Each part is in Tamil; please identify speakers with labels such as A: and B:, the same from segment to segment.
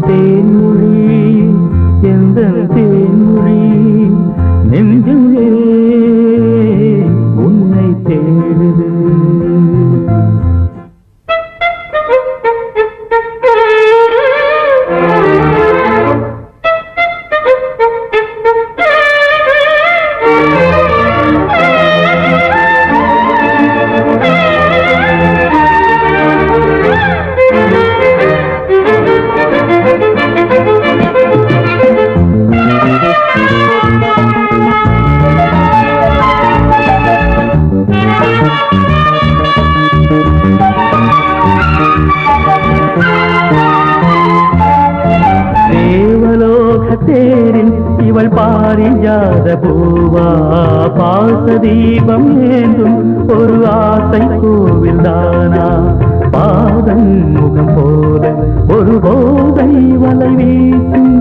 A: தேன்மொழி எந்த தேன்மொழி நெஞ்சமே உன்னை தேடுது. இவள் பாரிஜாத பூவா பாசதீபம் ஏந்தும் ஒரு ஆசை கோவில் தானா பாதம் முகம் போல ஒரு போதை வலை வீசும்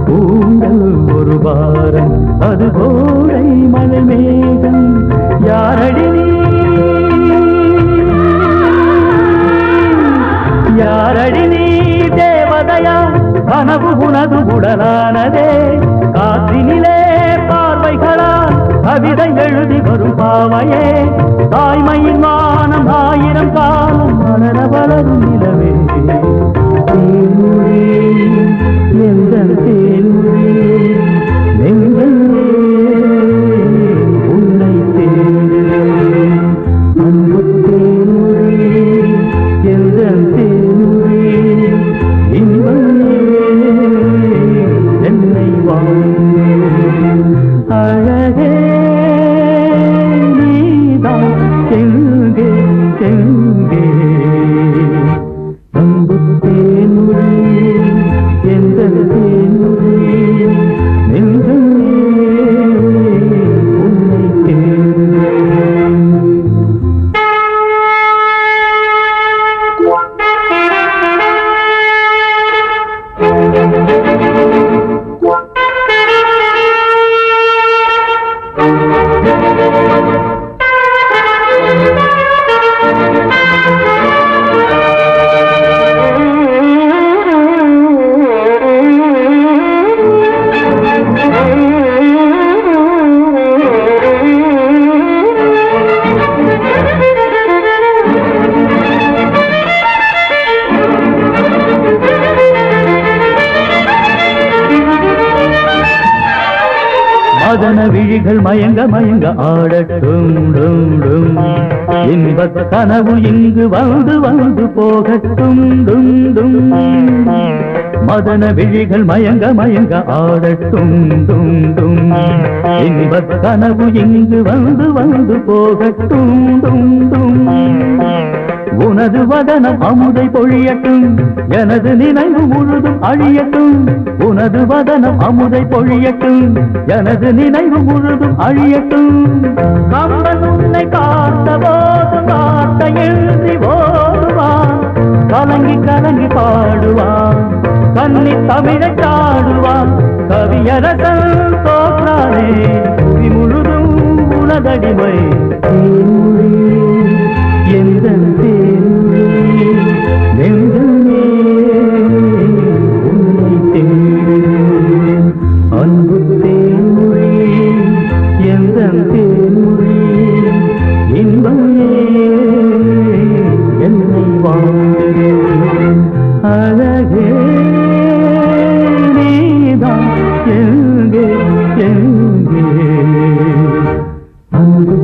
A: பூங்கள் ஒரு பாரம் அது போதை மழை மேகம் யாரடி யாரடி நீ தேவதையா கனவு உனது உடலானதே காற்றினிலே பார்வைகளால் கவிதை எழுதி வரும் பாவையே தாய்மையின் வானம் ஆயிரம் காலம் வளர வளரும் நிலவே தேன்மொழி எந்த தேன்மொழி நெஞ்சமே உன்னை தேடுகிறேன் அன்பு தேன்மொழி எந்த தேன்மொழி இன்பமே என்னை அழகே நீதான் எங்கே எங்கே அன்பு தேன்மொழி எந்த தேன்மொழி நெஞ்சமே உன்னை தேடுகிறேன். மதன விழிகள் மயங்க மயங்க ஆடட்டும் டும் டும் இன்பத் கனவு இங்கு வந்து வந்து போகட்டும் டும் டும் மதன விழிகள் மயங்க மயங்க ஆடட்டும் டும் டும் இன்பத் கனவு இங்கு வந்து வந்து போகட்டும் டும் டும் உனது வதனம் அமுதை பொழியட்டும் எனது நினைவு முழுதும் அழியட்டும் உனது வதனம் அமுதை பொழியட்டும் எனது நினைவு முழுதும் அழியட்டும் கம்பன் உன்னை பார்த்த போது வார்த்தை எழுதி ஓடுவான் கலங்கி கலங்கி பாடுவான் கன்னி தமிழை சாடுவான் கவியரசன் தோற்றானே புவி முழுதும் உனதடிமை எந்த தேன்மொழி நெஞ்சமே உன்னை தேடுகிறேன் அன்பு தேன்மொழி எந்த தேன்மொழி இன்பமே என்னை வாழ்கிறேன் அழகே நீதான் எங்கே எங்கே அன்பு